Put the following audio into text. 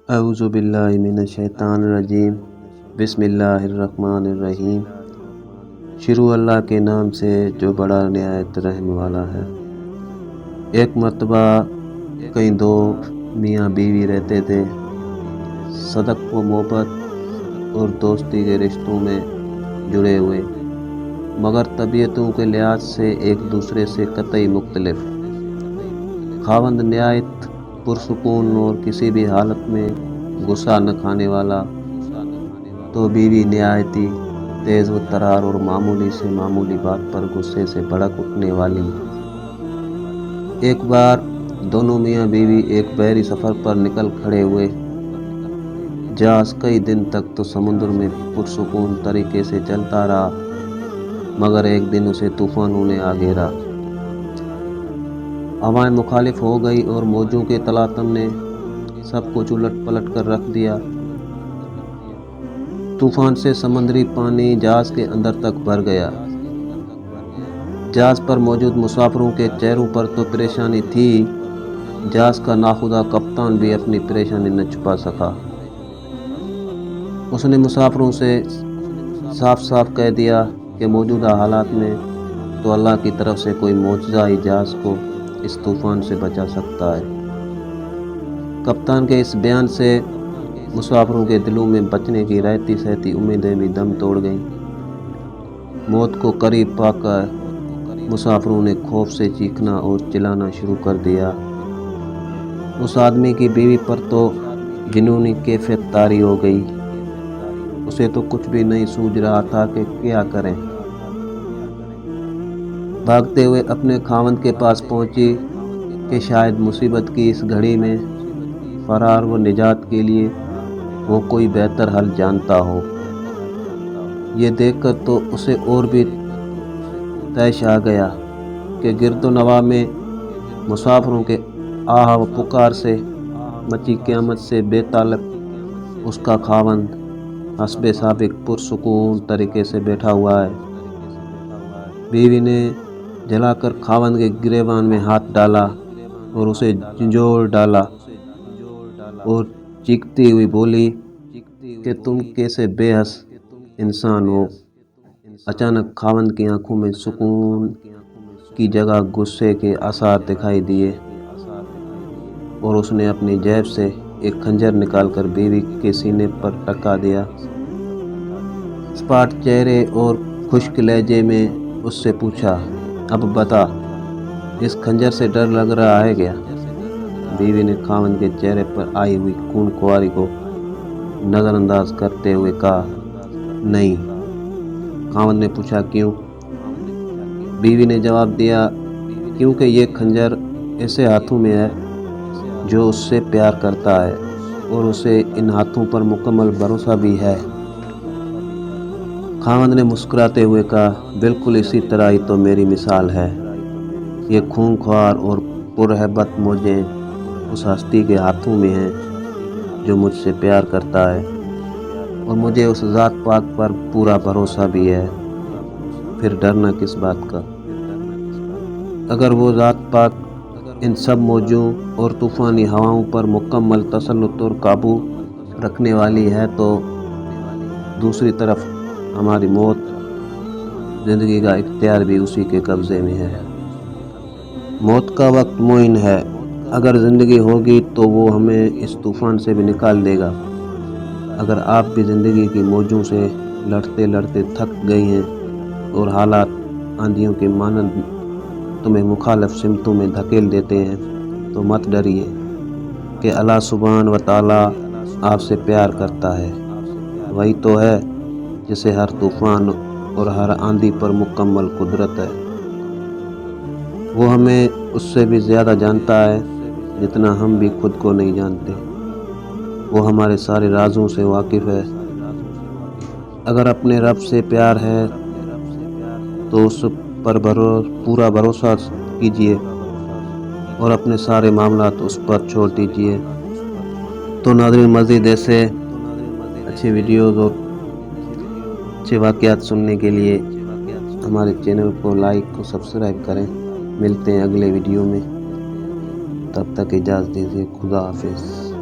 اعوذ باللہ من الشیطان الرجیم بسم اللہ الرحمن الرحیم۔ شروع اللہ کے نام سے جو بڑا نہایت رحم والا ہے۔ ایک مرتبہ کئی دو میاں بیوی رہتے تھے، صدق و محبت اور دوستی کے رشتوں میں جڑے ہوئے، مگر طبیعتوں کے لحاظ سے ایک دوسرے سے قطعی مختلف۔ خاوند نہایت پرسکون اور کسی بھی حالت میں غصہ نہ کھانے والا، تو بیوی نہایت ہی تیز و ترار اور معمولی سے معمولی بات پر غصے سے بھڑک اٹھنے والی۔ ایک بار دونوں میاں بیوی ایک بحری سفر پر نکل کھڑے ہوئے۔ جہاز کئی دن تک تو سمندر میں پرسکون طریقے سے چلتا رہا، مگر ایک دن اسے طوفانوں نے آ گھیرا۔ ہوائیں مخالف ہو گئی اور موجوں کے تلاطم نے سب کچھ الٹ پلٹ کر رکھ دیا۔ طوفان سے سمندری پانی جہاز کے اندر تک بھر گیا۔ جہاز پر موجود مسافروں کے چہروں پر تو پریشانی تھی، جہاز کا ناخدا کپتان بھی اپنی پریشانی نہ چھپا سکا۔ اس نے مسافروں سے صاف صاف کہہ دیا کہ موجودہ حالات میں تو اللہ کی طرف سے کوئی معجزہ ہی جہاز کو اس طوفان سے بچا سکتا ہے۔ کپتان کے اس بیان سے مسافروں کے دلوں میں بچنے کی رہتی سہتی امیدیں بھی دم توڑ گئیں۔ موت کو قریب پا کر مسافروں نے خوف سے چیخنا اور چلانا شروع کر دیا۔ اس آدمی کی بیوی پر تو جنونی کیفیت طاری ہو گئی۔ اسے تو کچھ بھی نہیں سوجھ رہا تھا کہ کیا کریں۔ بھاگتے ہوئے اپنے خاوند کے پاس پہنچی کہ شاید مصیبت کی اس گھڑی میں فرار و نجات کے لیے وہ کوئی بہتر حل جانتا ہو۔ یہ دیکھ کر تو اسے اور بھی طیش آ گیا کہ گرد و نواح میں مسافروں کے آہ و پکار سے مچی قیامت سے بے تعلق اس کا خاوند حسب سابق پرسکون طریقے سے بیٹھا ہوا ہے۔ بیوی نے جلا کر خاوند کے گریبان میں ہاتھ ڈالا اور اسے جھنجھوڑ ڈالا اور چیختی ہوئی بولی کہ تم کیسے بے حس انسان ہو۔ اچانک خاوند کی آنکھوں میں سکون کی جگہ غصے کے آثار دکھائی دیے اور اس نے اپنی جیب سے ایک خنجر نکال کر بیوی کے سینے پر ٹکا دیا۔ سپاٹ چہرے اور خشک لہجے میں اس سے پوچھا، اب بتا، اس خنجر سے ڈر لگ رہا ہے کیا؟ بیوی نے خاوند کے چہرے پر آئی ہوئی خون خواری کو نظر انداز کرتے ہوئے کہا، نہیں۔ خاوند نے پوچھا، کیوں؟ بیوی نے جواب دیا، کیونکہ یہ خنجر ایسے ہاتھوں میں ہے جو اس سے پیار کرتا ہے اور اسے ان ہاتھوں پر مکمل بھروسہ بھی ہے۔ خاوند نے مسکراتے ہوئے کہا، بالکل اسی طرح ہی تو میری مثال ہے۔ یہ خونخوار اور پرہیبت موجیں اس ہستی کے ہاتھوں میں ہیں جو مجھ سے پیار کرتا ہے اور مجھے اس ذات پاک پر پورا بھروسہ بھی ہے، پھر ڈرنا کس بات کا؟ اگر وہ ذات پاک ان سب موجوں اور طوفانی ہواؤں پر مکمل تسلط اور قابو رکھنے والی ہے تو دوسری طرف ہماری موت، زندگی کا اختیار بھی اسی کے قبضے میں ہے۔ موت کا وقت معین ہے، اگر زندگی ہوگی تو وہ ہمیں اس طوفان سے بھی نکال دے گا۔ اگر آپ بھی زندگی کی موجوں سے لڑتے لڑتے تھک گئی ہیں اور حالات آندھیوں کے مانند تمہیں مخالف سمتوں میں دھکیل دیتے ہیں تو مت ڈریے کہ اللہ سبحانہ و تعالیٰ آپ سے پیار کرتا ہے۔ وہی تو ہے جسے ہر طوفان اور ہر آندھی پر مکمل قدرت ہے۔ وہ ہمیں اس سے بھی زیادہ جانتا ہے جتنا ہم بھی خود کو نہیں جانتے۔ وہ ہمارے سارے رازوں سے واقف ہے۔ اگر اپنے رب سے پیار ہے تو اس پر پورا بھروسہ کیجیے اور اپنے سارے معاملات اس پر چھوڑ دیجیے۔ تو ناظرین، مزید ایسے اچھے ویڈیوز اور اچھے واقعات سننے کے لیے ہمارے چینل کو لائک اور سبسکرائب کریں۔ ملتے ہیں اگلے ویڈیو میں، تب تک اجازت دیجیے، خدا حافظ۔